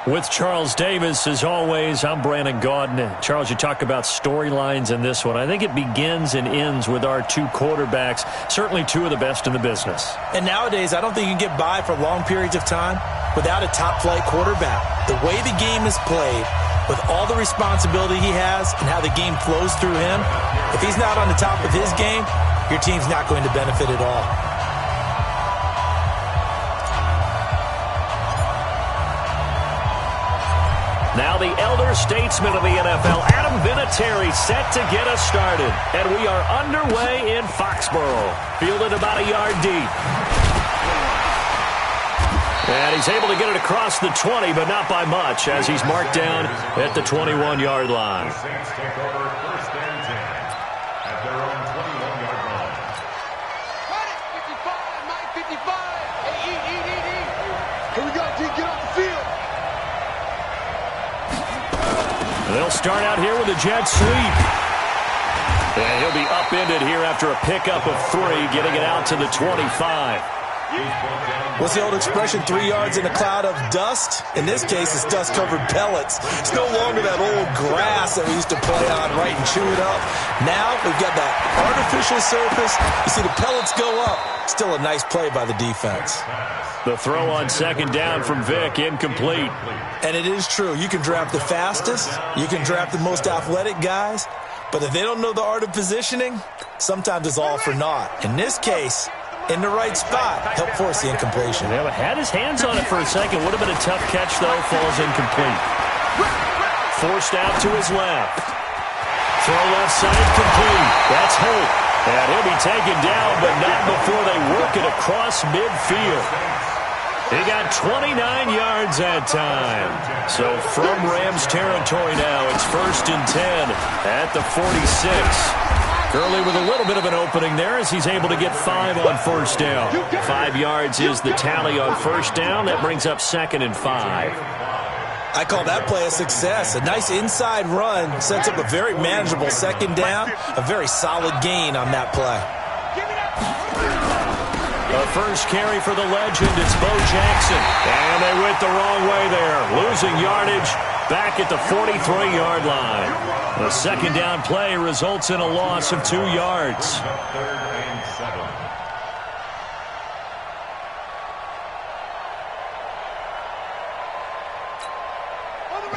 With Charles Davis, as always, I'm Brandon Gaudin. Charles, you talk about storylines in this one. I think it begins and ends with our two quarterbacks, certainly two of the best in the business. And nowadays, I don't think you can get by for long periods of time without a top-flight quarterback. The way the game is played, with all the responsibility he has and how the game flows through him, if he's not on the top of his game, your team's not going to benefit at all. Now the elder statesman of the NFL, Adam Vinatieri, set to get us started. And we are underway in Foxborough. Fielded about a yard deep. And he's able to get it across the 20, but not by much, as he's marked down at the 21-yard line. Saints take over first and 10 at their own 21-yard line. 55, Mike, 55. Hey, eat. Here we go, D, get off the field. They'll start out here with a jet sweep. And he'll be upended here after a pickup of 3, getting it out to the 25. What's the old expression, 3 yards in a cloud of dust? In this case, it's dust-covered pellets. It's no longer that old grass that we used to play on, right, and chew it up. Now we've got that artificial surface. You see the pellets go up. Still a nice play by the defense. The throw on second down from Vic, incomplete. And it is true. You can draft the fastest. You can draft the most athletic guys. But if they don't know the art of positioning, sometimes it's all for naught. In this case, in the right spot, help force the incompletion. Yeah, had his hands on it for a second. Would have been a tough catch, though. Falls incomplete. Forced out to his left. Throw left side complete. That's Hope. And he'll be taken down, but not before they work it across midfield. He got 29 yards that time. So from Rams territory now, it's first and 10 at the 46. Gurley with a little bit of an opening there as he's able to get 5 on first down. 5 yards is the tally on first down. That brings up second and 5. I call that play a success. A nice inside run sets up a very manageable second down. A very solid gain on that play. The first carry for the legend, it's Bo Jackson. And they went the wrong way there. Losing yardage back at the 43-yard line. The second down play results in a loss of 2 yards. Third and 7.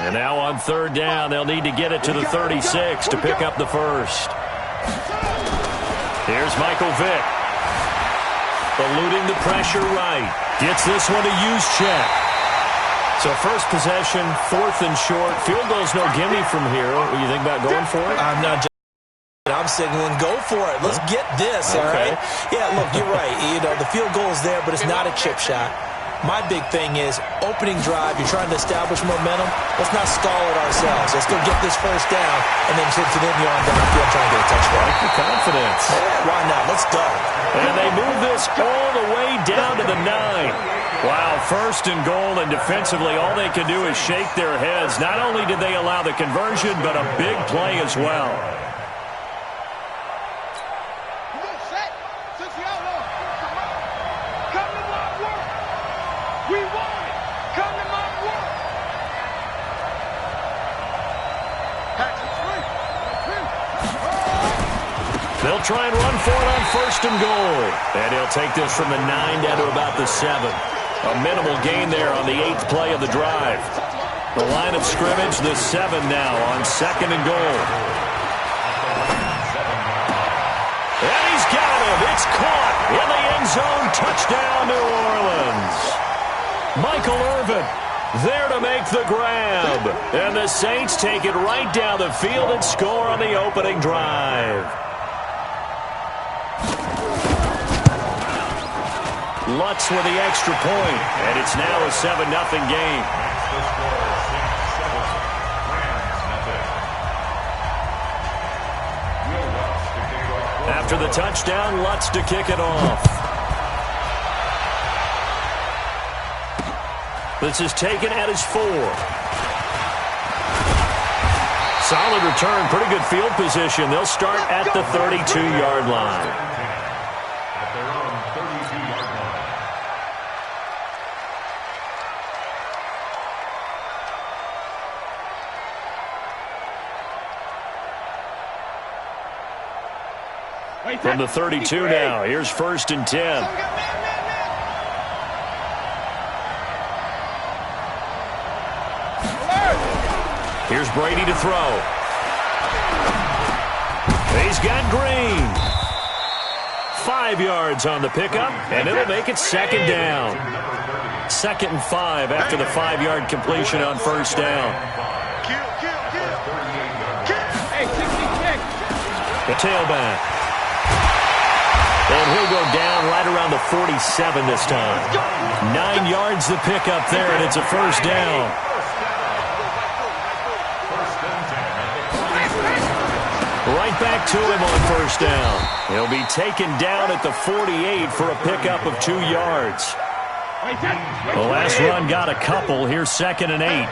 And now on third down, they'll need to get it to the 36 to pick up the first. Here's Michael Vick. Eluding the pressure right. Gets this one to Juszczyk. So first possession, 4th and short. Field goal's no gimme from here. What do you think about going for it? I'm signaling, go for it. Let's get this, all right? Yeah, look, you're right. You know, the field goal is there, but it's not a chip shot. My big thing is opening drive. You're trying to establish momentum. Let's not stall it ourselves. Let's go get this first down, and then since then you're on downfield trying to get a touchdown. Like the confidence. Yeah, why not? Let's go. And they move this all the way down to the 9. Wow, first and goal, and defensively all they can do is shake their heads. Not only did they allow the conversion, but a big play as well. They'll try and run for it on first and goal. And he'll take this from the 9 down to about the 7. A minimal gain there on the 8th play of the drive. The line of scrimmage, the 7 now on second and goal. And he's got him. It's caught in the end zone. Touchdown, New Orleans. Michael Irvin there to make the grab. And the Saints take it right down the field and score on the opening drive. Lutz with the extra point, and it's now a 7-0 game. After the touchdown, Lutz to kick it off. This is taken at his 4. Solid return, pretty good field position. They'll start at the 32-yard line. From the 32 now, here's 1st and 10. Here's Brady to throw. He's got Green. 5 yards on the pickup, and it'll make it 2nd down. 2nd and 5 after the 5-yard completion on 1st down. The tailback. And he'll go down right around the 47 this time. 9 yards the pickup there, and it's a 1st down. Right back to him on 1st down. He'll be taken down at the 48 for a pickup of 2 yards. The last run got a couple. Here's 2nd and 8.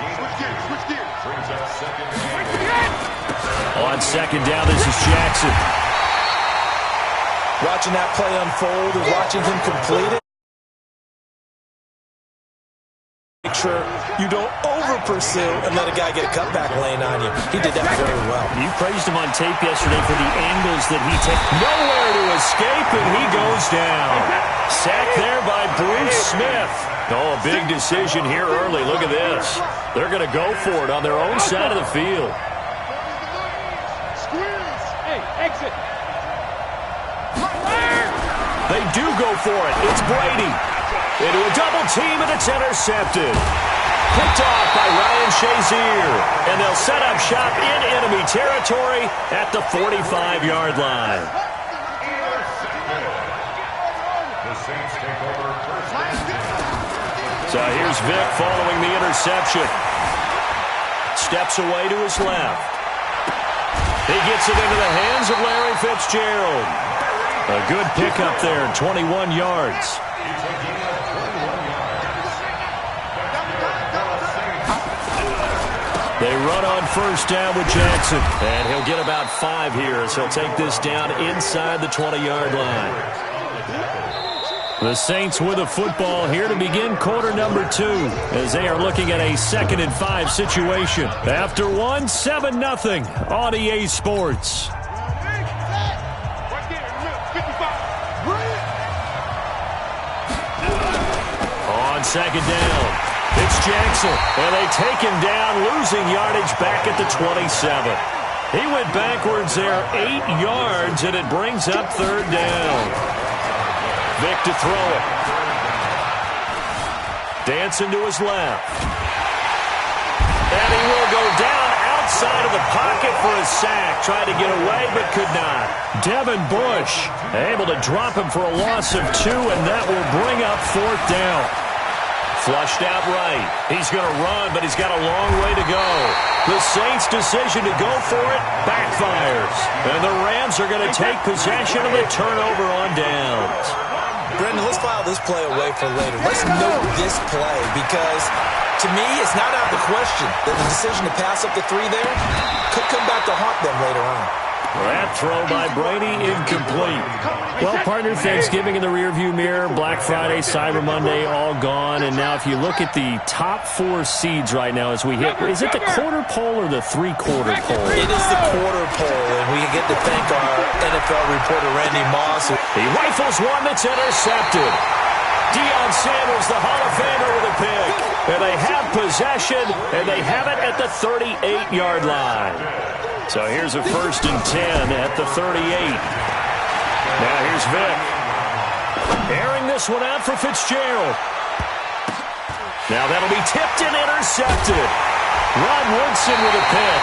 On 2nd down, this is Jackson. Watching that play unfold and watching him complete it. Make sure you don't over-pursue and let a guy get a cutback lane on you. He did that very well. You praised him on tape yesterday for the angles that he takes. Nowhere to escape, and he goes down. Sacked there by Bruce Smith. Oh, a big decision here early. Look at this. They're going to go for it on their own side of the field. Hey, exit. They do go for it. It's Brady. Into a double team, and it's intercepted. Picked off by Ryan Shazier. And they'll set up shop in enemy territory at the 45-yard line. So here's Vic following the interception. Steps away to his left. He gets it into the hands of Larry Fitzgerald. A good pickup there, 21 yards. They run on 1st down with Jackson. And he'll get about 5 here as he'll take this down inside the 20-yard line. The Saints with a football here to begin quarter number 2 as they are looking at a 2nd and 5 situation. After 1, 7-0 on EA Sports. On 2nd down. It's Jackson, and they take him down, losing yardage back at the 27. He went backwards there 8 yards, and it brings up 3rd down. Vic to throw it. Dancing to his left. And he will go down outside of the pocket for a sack. Tried to get away, but could not. Devin Bush able to drop him for a loss of 2, and that will bring up 4th down. Flushed out right. He's going to run, but he's got a long way to go. The Saints' decision to go for it backfires. And the Rams are going to take possession of the turnover on downs. Brendan, let's file this play away for later. Let's note this play because, to me, it's not out of the question that the decision to pass up the 3 there could come back to haunt them later on. That throw by Brady, incomplete. Well, partner, Thanksgiving in the rearview mirror, Black Friday, Cyber Monday, all gone. And now if you look at the top 4 seeds right now as we hit, is it the quarter pole or the 3-quarter pole? It is the quarter pole, and we get to thank our NFL reporter, Randy Moss. He rifles one that's intercepted. Deion Sanders, the Hall of Famer, with a pick. And they have possession, and they have it at the 38-yard line. So here's a 1st and 10 at the 38. Now here's Vic. Airing this one out for Fitzgerald. Now that'll be tipped and intercepted. Ron Woodson with a pick.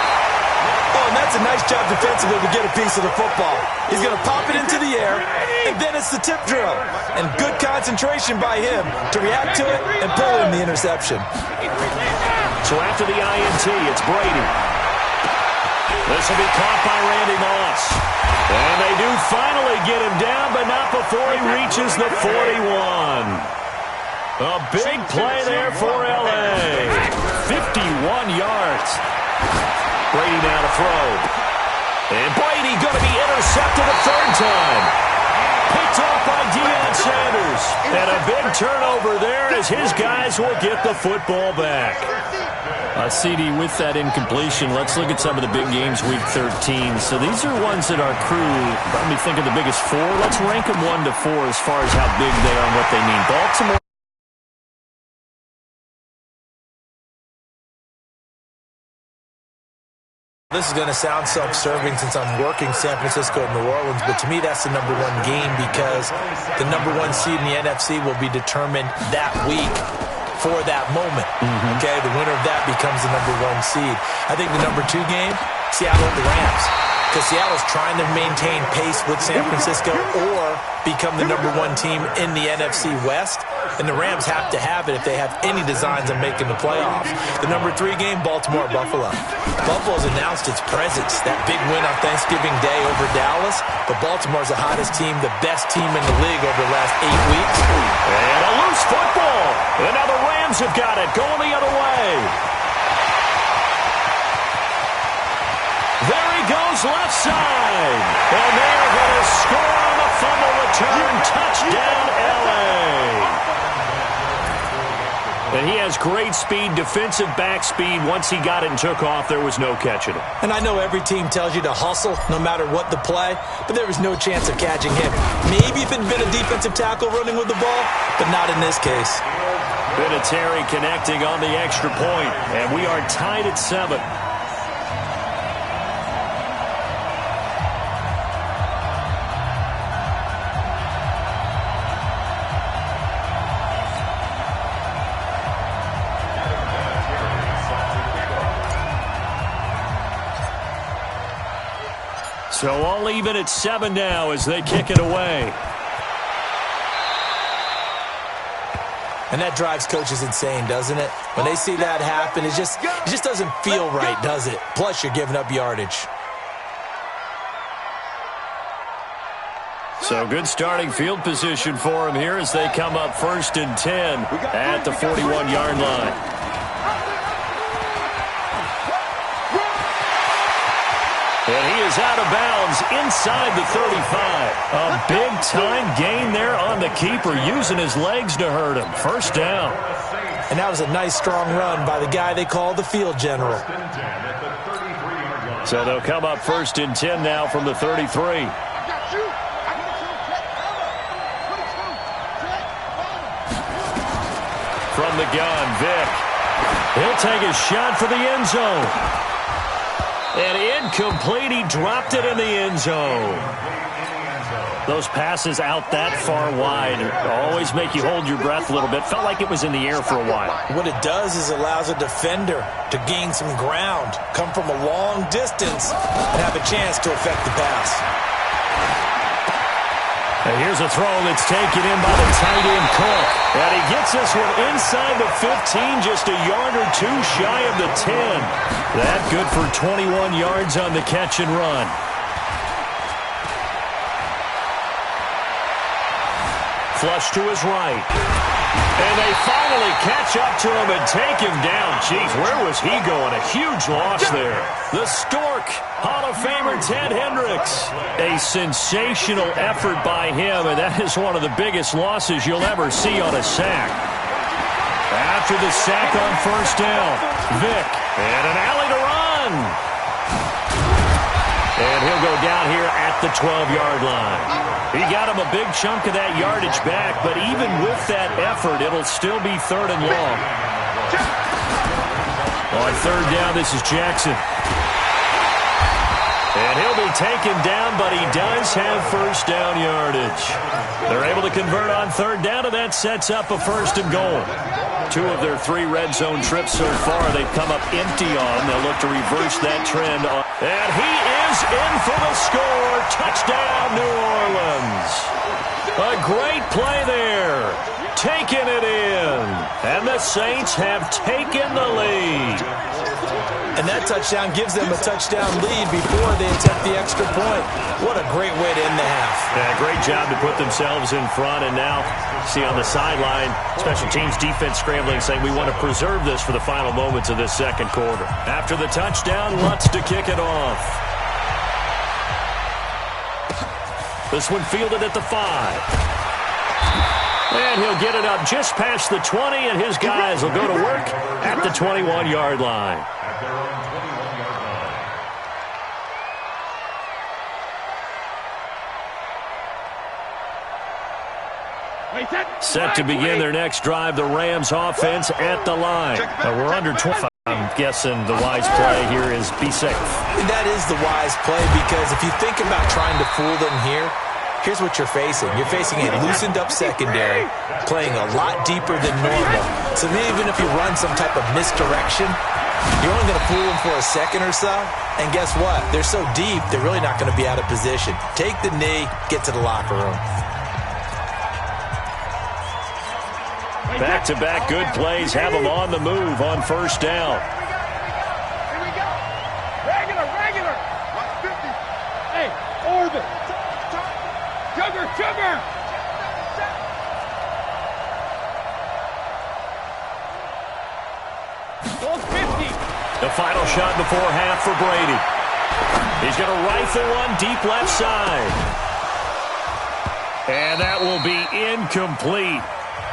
Oh, and that's a nice job defensively to get a piece of the football. He's going to pop it into the air, and then it's the tip drill. And good concentration by him to react to it and pull in the interception. So after the INT, it's Brady. This will be caught by Randy Moss. And they do finally get him down, but not before he reaches the 41. A big play there for L.A. 51 yards. Brady now to throw. And Brady going to be intercepted a 3rd time. Picked off by Deion Sanders. And a big turnover there as his guys will get the football back. CD, with that incompletion, let's look at some of the big games week 13. So these are ones that our crew, let me think of the biggest four. Let's rank them 1 to 4 as far as how big they are and what they mean. Baltimore. This is going to sound self-serving since I'm working San Francisco and New Orleans, but to me that's the number one game because the number one seed in the NFC will be determined that week for that moment. Okay, the winner of that becomes the number one seed. I think the number 2 game, Seattle and the Rams. Because Seattle's trying to maintain pace with San Francisco or become the number 1 team in the NFC West. And the Rams have to have it if they have any designs on making the playoffs. The number 3 game, Baltimore-Buffalo. Buffalo's announced its presence, that big win on Thanksgiving Day over Dallas. But Baltimore's the hottest team, the best team in the league over the last 8 weeks. And a loose football. And now the Rams have got it, going the other way. There he goes left side. And they're going to score on the fumble return. Touchdown, L.A. And he has great speed, defensive back speed. Once he got it and took off, there was no catching him. And I know every team tells you to hustle no matter what the play, but there was no chance of catching him. Maybe if it had been a defensive tackle running with the ball, but not in this case. Vinatieri connecting on the extra point, and we are tied at 7. So all even at 7 now as they kick it away. And that drives coaches insane, doesn't it? When they see that happen, it just doesn't feel right, does it? Plus, you're giving up yardage. So good starting field position for him here as they come up 1st and 10 at the 41-yard line. And he is out of bounds inside the 35. A big-time gain there on the keeper, using his legs to hurt him. 1st down. And that was a nice, strong run by the guy they call the field general. So they'll come up 1st and 10 now from the 33. From the gun, Vick. He'll take a shot for the end zone. And incomplete, he dropped it in the end zone. Those passes out that far wide always make you hold your breath a little bit. Felt like it was in the air for a while. What it does is allows a defender to gain some ground, come from a long distance, and have a chance to affect the pass. And here's a throw that's taken in by the tight end Cook. And he gets this one inside the 15, just a yard or 2 shy of the 10. That good for 21 yards on the catch and run. Flush to his right. And they finally catch up to him and take him down. Jeez, where was he going? A huge loss there. The Stork, Hall of Famer Ted Hendricks. A sensational effort by him, and that is one of the biggest losses you'll ever see on a sack. After the sack on 1st down, Vick, and an alley to run. And he'll go down here at the 12-yard line. He got him a big chunk of that yardage back, but even with that effort, it'll still be 3rd and long. On 3rd down, this is Jackson. And he'll be taken down, but he does have 1st down yardage. They're able to convert on 3rd down, and that sets up a 1st and goal. 2 of their 3 red zone trips so far, they've come up empty on. They'll look to reverse that trend. And he is in for the score. Touchdown, New Orleans. A great play there. Taking it in. And the Saints have taken the lead. And that touchdown gives them a touchdown lead before they attempt the extra point. What a great way to end the half. Yeah, great job to put themselves in front. And now, see on the sideline, special teams defense scrambling, saying we want to preserve this for the final moments of this 2nd quarter. After the touchdown, Lutz to kick it off. This one fielded at the 5. And he'll get it up just past the 20, and his guys will go to work at the 21-yard line. At their own 21-yard line. Set to begin their next drive, the Rams offense at the line. We're under 25. I'm guessing the wise play here is be safe. That is the wise play, because if you think about trying to fool them here, here's what you're facing. You're facing a loosened-up secondary, playing a lot deeper than normal. So even if you run some type of misdirection, you're only going to fool them for a second or so. And guess what? They're so deep, they're really not going to be out of position. Take the knee, get to the locker room. Back-to-back good plays have them on the move on first down. Here we go. Regular. 150. Hey, orbit. Sugar. Goal 50. The final shot before half for Brady. He's going to rifle one deep left side. And that will be incomplete.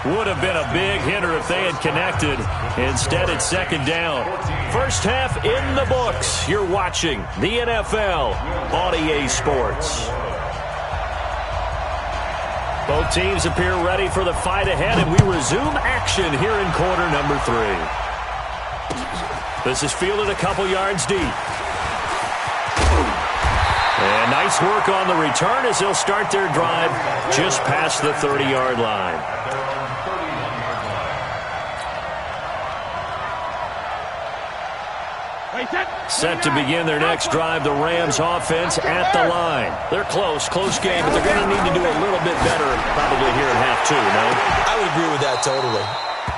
Would have been a big hitter if they had connected. Instead, it's second down. First half in the books. You're watching the NFL on EA Sports. Both teams appear ready for the fight ahead, and we resume action here in quarter number 3. This is fielded a couple yards deep. And nice work on the return as they'll start their drive just past the 30-yard line. Set to begin their next drive, the Rams offense at the line. They're close game, but they're going to need to do a little bit better probably here in half 2, no? I would agree with that totally.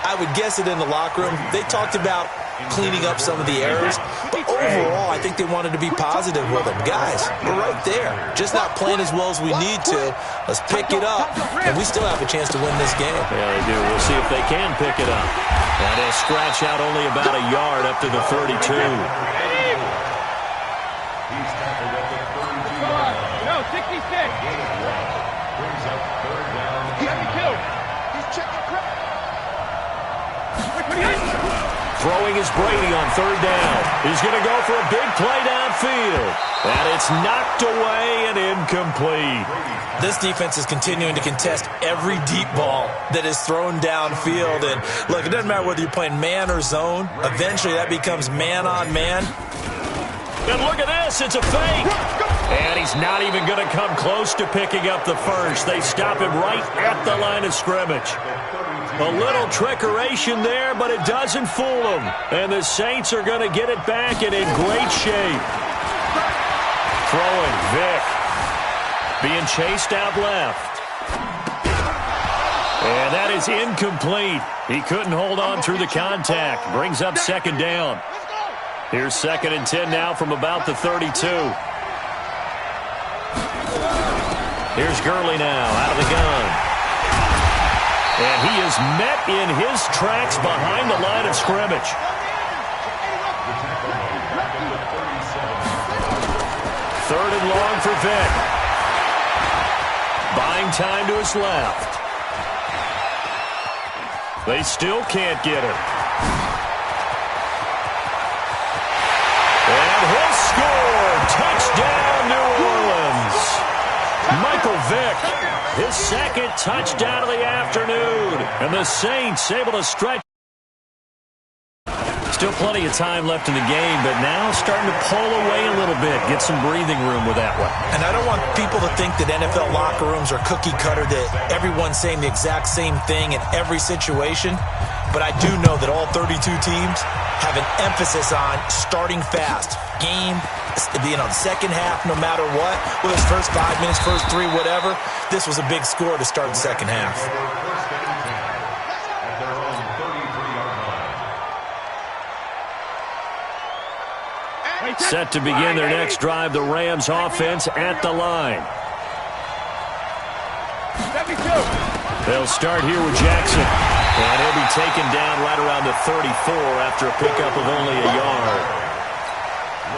I would guess it in the locker room. They talked about cleaning up some of the errors, but overall, I think they wanted to be positive with them. Guys, we're right there. Just not playing as well as we need to. Let's pick it up, and we still have a chance to win this game. Yeah, they do. We'll see if they can pick it up. And he'll scratch out only about a yard up to the 32. He's tackled at the 32-yard line. No, 66. Brings up third down. 72. He's checking crap. Throwing is Brady on third down. He's going to go for a big play downfield. And it's knocked away and incomplete. This defense is continuing to contest every deep ball that is thrown downfield. And look, it doesn't matter whether you're playing man or zone. Eventually, that becomes man on man. And look at this. It's a fake. And he's not even going to come close to picking up the first. They stop him right at the line of scrimmage. A little trickeration there, but it doesn't fool them. And the Saints are going to get it back and in great shape. Throwing Vick. Being chased out left. And that is incomplete. He couldn't hold on through the contact. Brings up second down. Here's 2nd and 10 now from about the 32. Here's Gurley now out of the gun. And he is met in his tracks behind the line of scrimmage. Third and long for Vick. Buying time to his left. They still can't get her. And he'll score. Touchdown, New Orleans. Michael Vick, his second touchdown of the afternoon. And the Saints able to stretch. Still plenty of time left in the game, but now starting to pull away a little bit, get some breathing room with that one. And I don't want people to think that NFL locker rooms are cookie cutter, that everyone's saying the exact same thing in every situation. But I do know that all 32 teams have an emphasis on starting fast. Game, the second half, no matter what, whether it's first 5 minutes, first 3, whatever, this was a big score to start the second half. Set to begin their next drive, the Rams offense at the line. 72. They'll start here with Jackson. And he'll be taken down right around the 34 after a pickup of only a yard.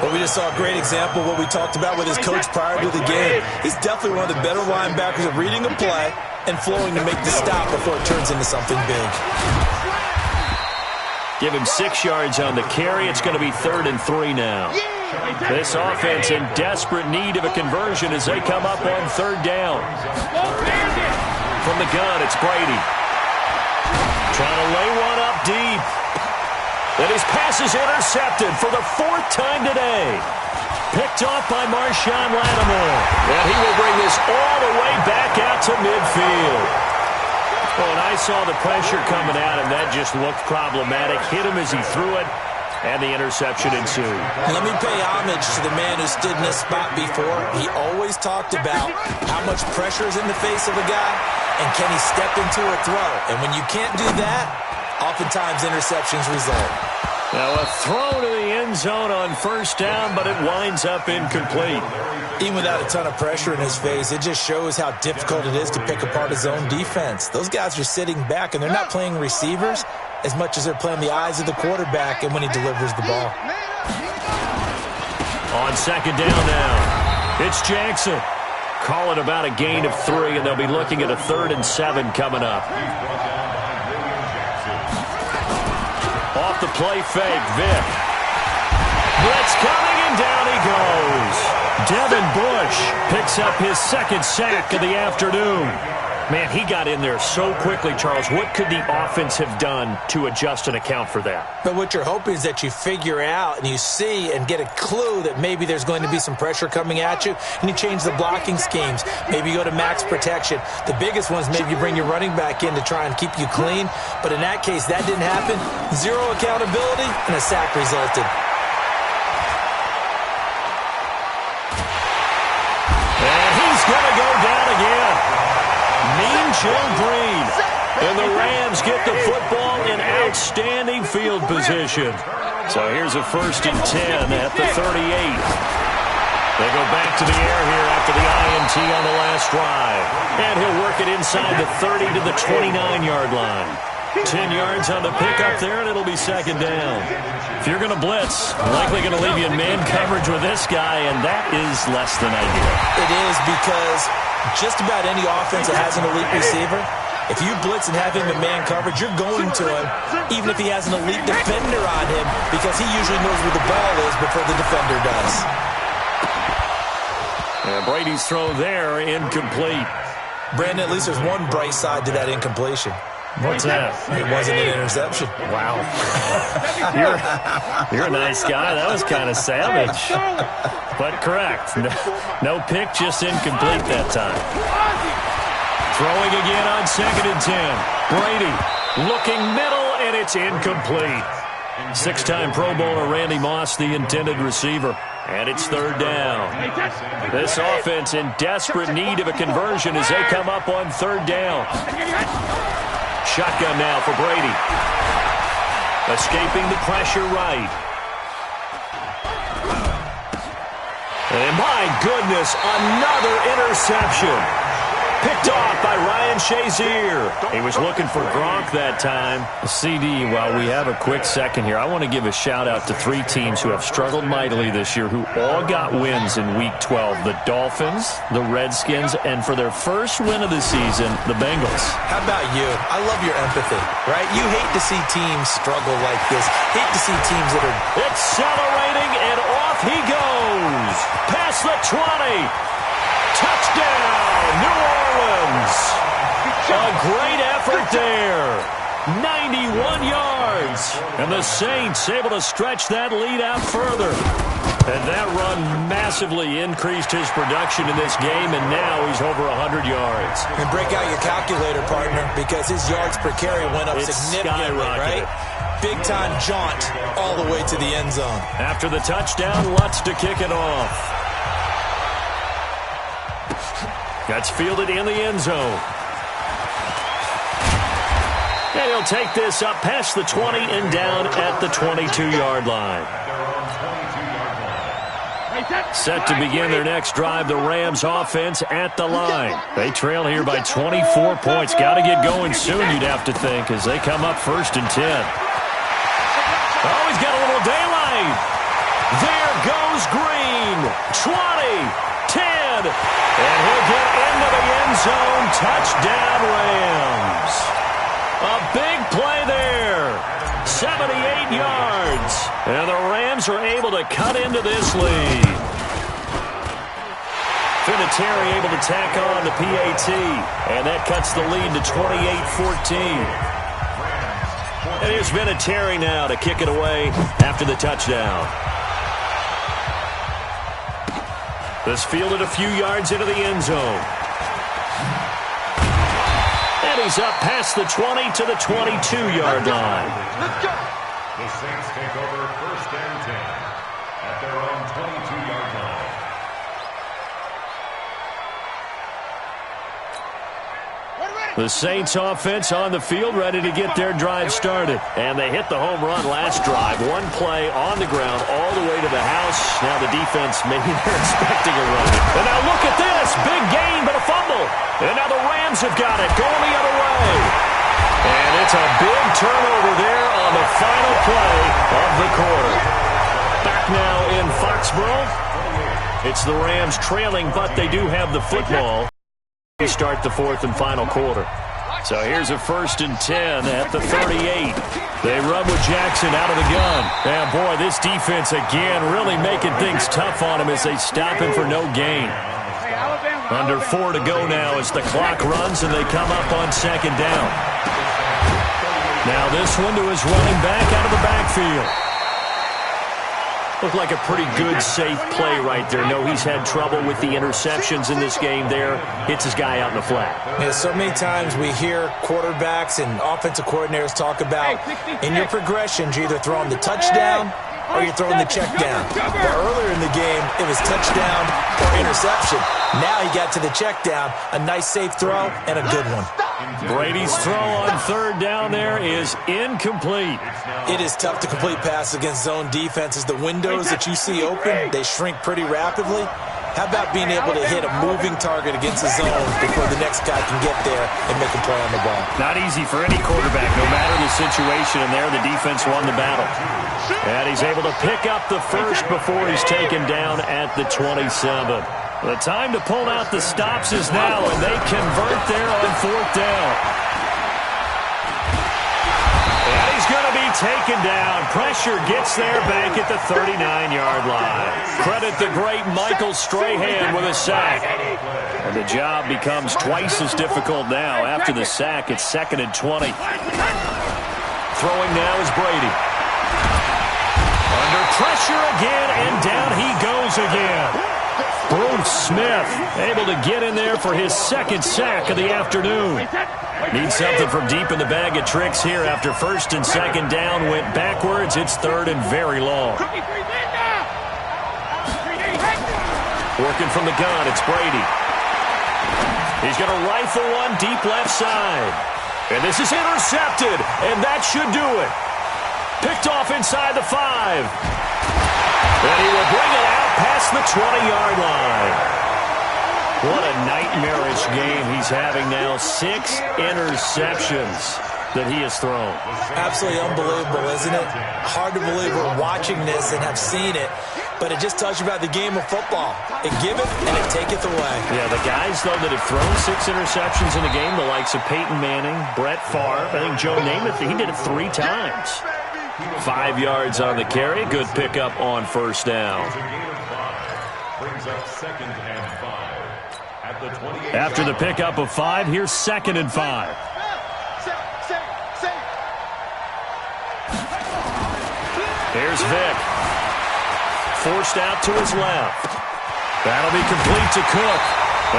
Well, we just saw a great example of what we talked about with his coach prior to the game. He's definitely one of the better linebackers at reading a play and flowing to make the stop before it turns into something big. Give him 6 yards on the carry. It's going to be 3rd and 3 now. This offense in desperate need of a conversion as they come up on 3rd down. From the gun, it's Brady. Trying to lay one up deep. And his pass is intercepted for the 4th time today. Picked off by Marshawn Lattimore. And he will bring this all the way back out to midfield. Well, and I saw the pressure coming at him. That just looked problematic. Hit him as he threw it, and the interception ensued. Let me pay homage to the man who stood in this spot before. He always talked about how much pressure is in the face of a guy, and can he step into a throw. And when you can't do that, oftentimes interceptions result. Now a throw to the end zone on 1st down, but it winds up incomplete. Even without a ton of pressure in his face, it just shows how difficult it is to pick apart his own defense. Those guys are sitting back, and they're not playing receivers as much as they're playing the eyes of the quarterback and when he delivers the ball. On 2nd down now, it's Jackson. Call it about a gain of 3, and they'll be looking at a 3rd and 7 coming up. Off the play fake, Vick. Blitz coming, and down he goes. Devin Bush picks up his 2nd sack of the afternoon. Man, he got in there so quickly, Charles. What could the offense have done to adjust and account for that? But what you're hoping is that you figure out and you see and get a clue that maybe there's going to be some pressure coming at you, and you change the blocking schemes. Maybe you go to max protection. The biggest ones, maybe you bring your running back in to try and keep you clean. But in that case, that didn't happen. 0 accountability, and a sack resulted. And he's going to go down again. Mean Joe Green. And the Rams get the football in outstanding field position. So here's a 1st and 10 at the 38. They go back to the air here after the INT on the last drive. And he'll work it inside the 30 to the 29-yard line. 10 yards on the pickup there, and it'll be 2nd down. If you're going to blitz, likely going to leave you in man coverage with this guy, and that is less than ideal. It is, because just about any offense that has an elite receiver, if you blitz and have him in man coverage, you're going to him, even if he has an elite defender on him, because he usually knows where the ball is before the defender does. And Brady's throw there, incomplete. Brandon, at least there's one bright side to that incompletion. What's that? It wasn't an interception. Wow. You're a nice guy. That was kind of savage. But correct. No pick, just incomplete that time. Throwing again on 2nd and 10. Brady looking middle, and it's incomplete. 6-time Pro Bowler Randy Moss, the intended receiver. And it's 3rd down. This offense in desperate need of a conversion as they come up on 3rd down. Shotgun now for Brady. Escaping the pressure right. And my goodness, another interception. Picked off by Ryan Shazier. He was looking for Gronk that time. CD, while we have a quick second here, I want to give a shout-out to 3 teams who have struggled mightily this year, who all got wins in Week 12. The Dolphins, the Redskins, and for their first win of the season, the Bengals. How about you? I love your empathy, right? You hate to see teams struggle like this. Hate to see teams that are accelerating, and off he goes. Past the 20. Touchdown, New Orleans. A great effort there. 91 yards. And the Saints able to stretch that lead out further. And that run massively increased his production in this game, and now he's over 100 yards. And break out your calculator, partner, because his yards per carry went up significantly, right? Big-time jaunt all the way to the end zone. After the touchdown, Lutz to kick it off. That's fielded in the end zone. And he'll take this up past the 20 and down at the 22-yard line. Set to begin their next drive, the Rams offense at the line. They trail here by 24 points. Got to get going soon, you'd have to think, as they come up 1st and 10. Oh, he's got a little daylight. There goes Green. 20, 10, and he'll get in into the end zone. Touchdown, Rams. A big play there. 78 yards. And the Rams are able to cut into this lead. Vinatieri able to tack on the PAT. And that cuts the lead to 28-14. And here's Vinatieri now to kick it away after the touchdown. This fielded a few yards into the end zone. And he's up past the 20 to the 22-yard line. Let's go. The Saints take over 1st and 10 at their own 22-yard line. The Saints offense on the field, ready to get their drive started. And they hit the home run last drive. One play on the ground all the way to the house. Now the defense, maybe they're expecting a run. And now look at this. Big gain, but a fumble. And now the Rams have got it, going the other way. And it's a big turnover there on the final play of the quarter. Back now in Foxborough. It's the Rams trailing, but they do have the football. We start the 4th and final quarter. So here's a 1st and 10 at the 38. They run with Jackson out of the gun. And boy, this defense again really making things tough on him as they stop him for no gain. Under 4 to go now as the clock runs and they come up on 2nd down. Now this one to his running back out of the backfield. Looked like a pretty good, safe play right there. No, he's had trouble with the interceptions in this game there. Hits his guy out in the flat. Yeah, so many times we hear quarterbacks and offensive coordinators talk about in your progressions, you're either throwing the touchdown or you're throwing the check down. But earlier in the game, it was touchdown or interception. Now he got to the check down, a nice safe throw, and a good one. Brady's throw on 3rd down there is incomplete. It is tough to complete passes against zone defenses. The windows that you see open, they shrink pretty rapidly. How about being able to hit a moving target against the zone before the next guy can get there and make a play on the ball? Not easy for any quarterback, no matter the situation, and there the defense won the battle. And he's able to pick up the first before he's taken down at the 27. The time to pull out the stops is now, and they convert there on 4th down. And he's going to be taken down. Pressure gets there back at the 39-yard line. Credit the great Michael Strahan with a sack. And the job becomes twice as difficult now. After the sack, it's 2nd and 20. Throwing now is Brady. Under pressure again, and down he goes again. Bruce Smith able to get in there for his 2nd sack of the afternoon. Needs something from deep in the bag of tricks here after 1st and 2nd down went backwards. It's 3rd and very long. Working from the gun, it's Brady. He's going to rifle one deep left side. And this is intercepted, and that should do it. Picked off inside the 5. And he will bring it out past the 20-yard line. What a nightmarish game he's having now. 6 interceptions that he has thrown. Absolutely unbelievable, isn't it? Hard to believe we're watching this and have seen it, but it just tells you about the game of football. It giveth and it taketh away. Yeah, the guys, though, that have thrown 6 interceptions in a game, the likes of Peyton Manning, Brett Favre, I think Joe Namath, he did it 3 times. 5 yards on the carry. Good pickup on 1st down. Brings up 2nd and 5 at the 28. After the pickup of 5, here's 2nd and 5. Here's Vick. Forced out to his left. That'll be complete to Cook.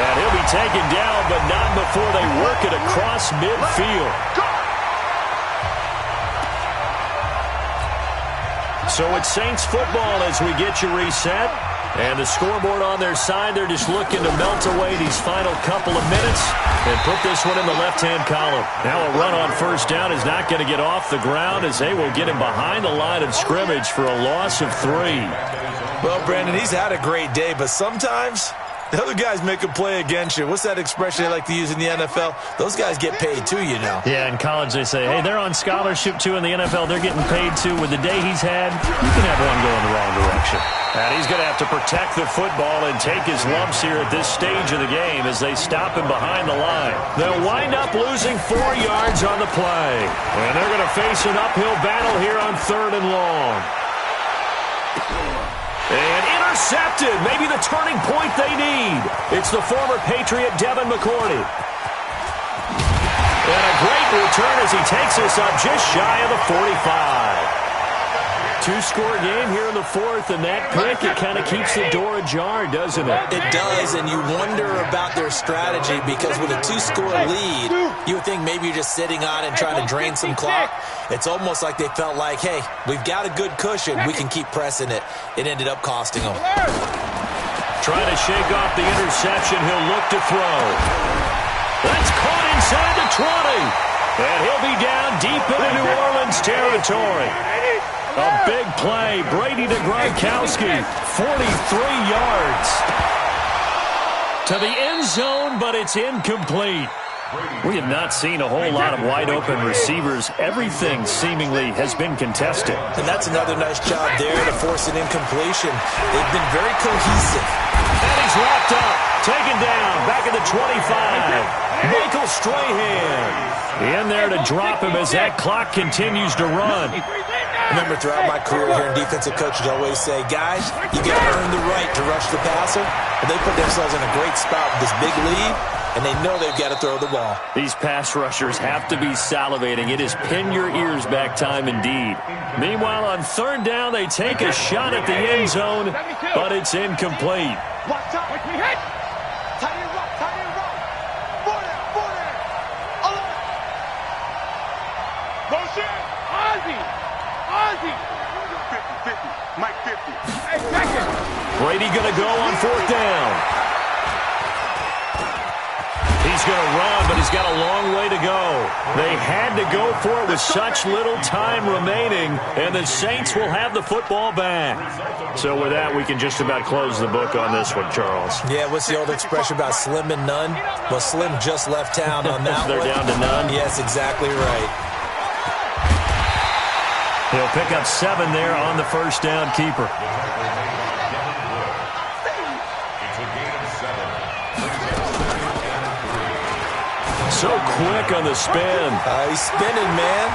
And he'll be taken down, but not before they work it across midfield. So it's Saints football as we get you reset. And the scoreboard on their side, they're just looking to melt away these final couple of minutes and put this one in the left-hand column. Now a run on 1st down is not going to get off the ground as they will get him behind the line of scrimmage for a loss of 3. Well, Brandon, he's had a great day, but sometimes The other guys make a play against you. What's that expression they like to use in the NFL? Those guys get paid too, you know. Yeah, in college they say, hey, they're on scholarship too. In the NFL, they're getting paid too. With the day he's had, you can have one go in the wrong direction. And he's going to have to protect the football and take his lumps here at this stage of the game as they stop him behind the line. They'll wind up losing 4 yards on the play. And they're going to face an uphill battle here on 3rd and long. And intercepted. Maybe the turning point they need. It's the former Patriot Devin McCourty. And a great return as he takes us up just shy of the 45. 2-score game here in the 4th, and that pick, it kind of keeps the door ajar, doesn't it? It does, and you wonder about their strategy because with a 2-score lead, you would think maybe you're just sitting on it and trying to drain some clock. It's almost like they felt like, hey, we've got a good cushion. We can keep pressing it. It ended up costing them. Trying to shake off the interception. He'll look to throw. That's caught inside the 20. And he'll be down deep into New Orleans territory. A big play. Brady to Gronkowski. 43 yards. To the end zone, but it's incomplete. We have not seen a whole lot of wide-open receivers. Everything seemingly has been contested. And that's another nice job there to force an incompletion. They've been very cohesive. And he's wrapped up. Taken down. Back at the 25. Michael Strahan. In there to drop him as that clock continues to run. Remember, throughout my career here in defensive coaches always say, guys, you got to earn the right to rush the passer. And they put themselves in a great spot with this big lead, and they know they've got to throw the ball. These pass rushers have to be salivating. It is pin your ears back time indeed. Meanwhile, on 3rd down, they take a shot at the end zone, but it's incomplete. Watch out. Tight end rock. 40. Motion. Ozzy. 50. Mike 50. Hey, second. Brady going to go on 4th down. He's going to run, but he's got a long way to go. They had to go for it with such little time remaining, and the Saints will have the football back. So with that, we can just about close the book on this one, Charles. Yeah, what's the old expression about slim and none? Well, Slim just left town on that They're one. down to none? Yes, exactly right. He'll pick up 7 there on the first down keeper. So quick on the spin. He's spinning, man.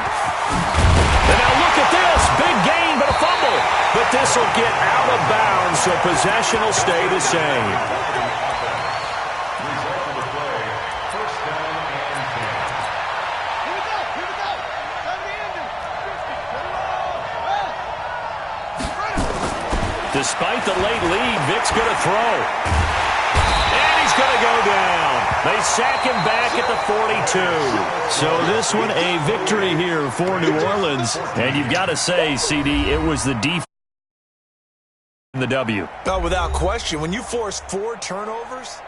And now look at this. Big gain, but a fumble. But this will get out of bounds, so possession will stay the same. Despite the late lead, Vic's going to throw. And he's going to go down. They sack him back at the 42. So this one, a victory here for New Orleans. And you've got to say, CD, it was the defense in the W. No, without question. When you force 4 turnovers,